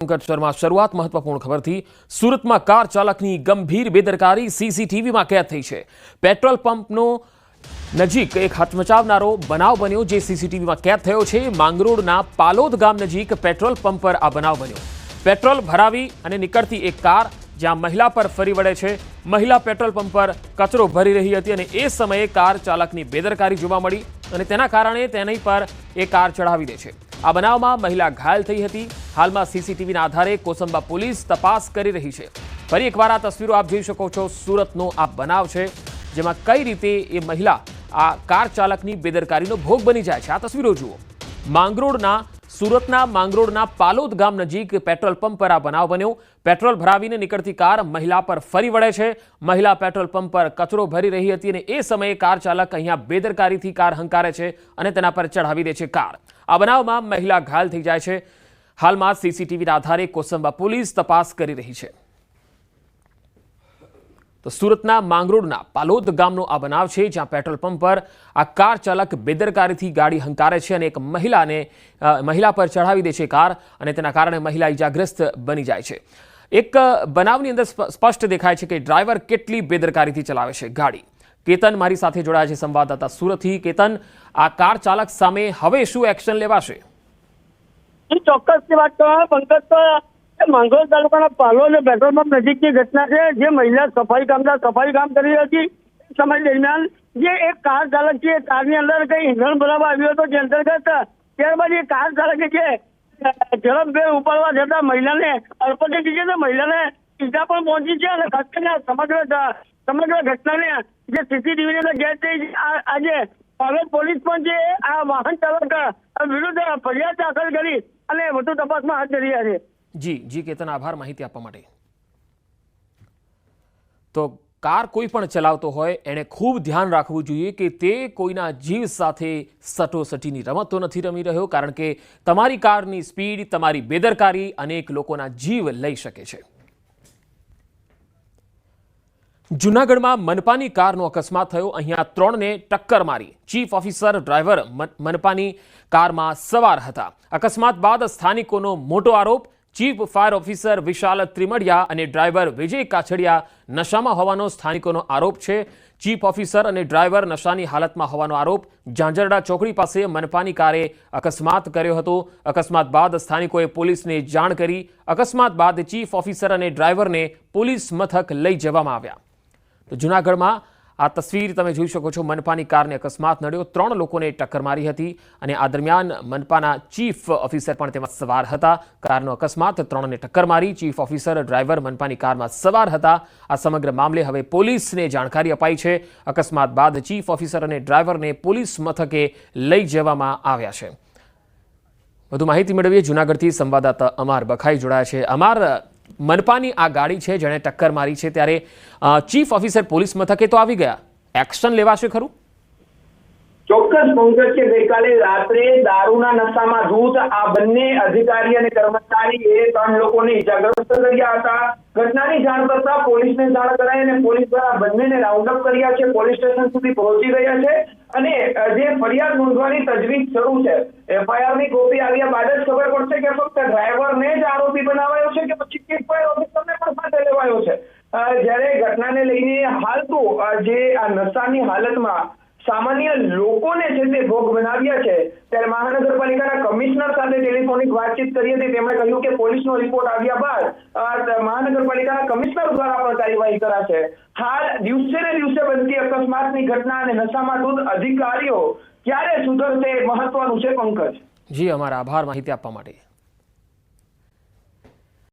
पंकज शर्मा शुरुआत महत्वपूर्ण खबर थी। सूरत में कार चालकनी गंभीर बेदरकारी सीसीटीवी में कैद थई छे। पेट्रोल पंपनो नजीक एक हचमचावनारो बनाव बन्यो जे सीसीटीवी में कैद थयो छे। માંગરોળના પાલોદ ગામ નજીક પેટ્રોલ પંપ પર આ બનાવ બન્યો। પેટ્રોલ ભરાવી અને નીકળતી એક કાર જ્યાં મહિલા પર ફરી વળે છે। મહિલા પેટ્રોલ પંપ પર કચરો ભરી રહી હતી અને એ સમયે કાર ચાલકની બેદરકારી જોવા મળી અને તેના કારણે તેની પર એ કાર ચઢાવી દે છે। આ બનાવમાં મહિલા ઘાયલ થઈ હતી। હાલમાં સીસીટીવીના આધારે કોસંબા પોલીસ તપાસ કરી રહી છે। ફરી એકવાર આ તસવીરો આપ જોઈ શકો છો। સુરતનો આ બનાવ છે જેમાં કઈ રીતે એ મહિલા આ કાર ચાલકની બેદરકારીનો ભોગ બની જાય છે। આ તસવીરો જુઓ। સુરતના માંગરોળના પાલોદ ગામ નજીક પેટ્રોલ પંપ પર આ બનાવ બન્યો। પેટ્રોલ ભરાવીને નીકળતી કાર મહિલા પર ફરી વળે છે। મહિલા પેટ્રોલ પંપ પર કચરો ભરી રહી હતી અને એ સમયે કાર ચાલક અહીંયા બેદરકારીથી કાર હંકારે છે અને તેના પર ચઢાવી દે છે કાર। આ બનાવમાં મહિલા ઘાયલ થઈ જાય છે। હાલમાં સીસીટીવીના આધારે કોસંબા પોલીસ તપાસ કરી રહી છે। તો સુરતના માંગરોળના પાલોદ ગામનો આ બનાવ છે જ્યાં પેટ્રોલ પંપ પર આ કાર ચાલક બેદરકારીથી ગાડી હંકારે છે અને એક મહિલા પર ચઢાવી દે છે કાર અને તેના કારણે મહિલા ઇજાગ્રસ્ત બની જાય છે। એક બનાવની અંદર સ્પષ્ટ દેખાય છે કે ડ્રાઈવર કેટલી બેદરકારીથી ચલાવે છે ગાડી। કેતન મારી સાથે જોડાયા છે સંવાદદાતા સુરતથી। કેતન, આ કાર ચાલક સામે હવે શું એક્શન લેવાશે? ચોક્કસની વાત કરો પંકજ, તો માંગરોળ તાલુકાના પાલોદ પેટ્રોલ પંપ નજીકની ઘટના છે। જે મહિલા સફાઈ કામ કરી રહી હતી એ સમય દરમિયાન જે એક કાર ચાલક છે કારની અંદર કઈ ઈંધણ ભરાવા આવ્યો હતો, જે અંતર્ગત ત્યારબાદ એ કાર ચાલકે જે ઝડપભેર ઉપાડવા જતા મહિલાને અડફેટે દીધી તો મહિલાને ઈજા પણ પહોંચી છે અને ખાસ કરીને સમગ્ર ઘટનાને જે સીસીટીવી ની કેદ થઈ છે। આજે પાલોદ પોલીસ પણ છે આ વાહન ચાલક વિરુદ્ધ ફરિયાદ દાખલ કરી અને વધુ તપાસમાં હાથ ધરી રહ્યા છે। જી કેતન, આભાર માહિતી આપવા માટે। તો કાર કોઈ પણ ચલાવતો હોય એણે ખૂબ ધ્યાન રાખવું જોઈએ કે તે કોઈના જીવ સાથે સટોસટીની રમતો નથી રમી રહ્યો, કારણ કે તમારી કારની સ્પીડ, તમારી બેદરકારી અનેક લોકોના જીવ લઈ શકે છે। જૂનાગઢમાં મનપાની કારનો અકસ્માત થયો। અહીંયા 3ને ટક્કર મારી। ચીફ ઓફિસર ડ્રાઈવર મનપાની કારમાં સવાર હતા। અકસ્માત બાદ સ્થાનિકોનો મોટો આરોપ। ચીફ ફાયર ઓફિસર વિશાલ ત્રિમડિયા અને ડ્રાઈવર વિજય કાછડિયા નશામાં હોવાનો સ્થાનિકોનો આરોપ છે। ચીફ ઓફિસર અને ડ્રાઈવર નશાની હાલતમાં હોવાનો આરોપ। ઝાંઝરડા ચોકડી પાસે મનપાની કારે અકસ્માત કર્યો હતો। અકસ્માત બાદ સ્થાનિકોએ પોલીસને જાણ કરી। અકસ્માત બાદ ચીફ ઓફિસર અને ડ્રાઈવરને પોલીસ મથક લઈ જવામાં આવ્યા। તો જૂનાગઢમાં આ તસવીર તમે જોઈ શકો છો। મનપાની કારને અકસ્માત નડ્યો। 3 લોકોને ટક્કર મારી હતી અને આ દરમિયાન મનપાના ચીફ ઓફિસર પણ તેમાં સવાર હતા। કારનો અકસ્માત, 3ને ટક્કર મારી। ચીફ ઓફિસર, ડ્રાઈવર મનપાની કારમાં સવાર હતા। આ સમગ્ર મામલે હવે પોલીસને જાણકારી અપાઈ છે। અકસ્માત બાદ ચીફ ઓફિસર અને ડ્રાઈવરને પોલીસ મથકે લઈ જવામાં આવ્યા છે। વધુ માહિતી મેળવીએ। જૂનાગઢથી સંવાદદાતા અમાર બખાઈ જોડાયા છે। અમાર, મનપાની આ ગાડી છે જેણે ટક્કર મારી છે ત્યારે ચીફ ઓફિસર પોલીસ મથકે તો આવી ગયા, એક્શન લેવાશે ખરું? ચોક્કસ પંકજ કે ગઈકાલે રાત્રે દારૂના નશામાં ધૂત આ બંને અધિકારી અને કર્મચારી એ 3 લોકોને ઇજાગ્રસ્ત કર્યા હતા। ઘટનાની જાણ કરતા પોલીસને જાણ કરાઈ અને પોલીસ દ્વારા બંનેને રાઉન્ડ અપ કર્યા છે। પોલીસ સ્ટેશન સુધી પહોંચી ગયા છે અને જે ફરિયાદ નોંધવાની તજવીજ શરૂ છે। એફઆઈઆર ની કોપી આવ્યા બાદ જ ખબર પડશે કે ફક્ત ડ્રાઈવરને જ આરોપી બનાવાયો છે કે પછી ચીફ ફાયર ઓફિસરને પણ સાથે લેવાયો છે। જ્યારે ઘટનાને લઈને હાલ તો જે આ નશાની હાલતમાં સામાન્ય લોકોને છે તે ભોગ બનાવ્યા છે, ત્યારે મહાનગરપાલિકાના કમિશનર સાથે ટેલિફોનિક વાતચીત કરી હતી। તેમણે કહ્યું કે પોલીસનો રિપોર્ટ આવ્યા બાદ મહાનગરપાલિકાના કમિશનર દ્વારા પણ કાર્યવાહી કરાશે। હાલ દિવસે ને દિવસે બનતી અકસ્માતની ઘટના અને નશામાં ધૂત અધિકારીઓ ક્યારે સુધરશે મહત્વનું છે પંકજ। જી, અમારા આભાર માહિતી આપવા માટે।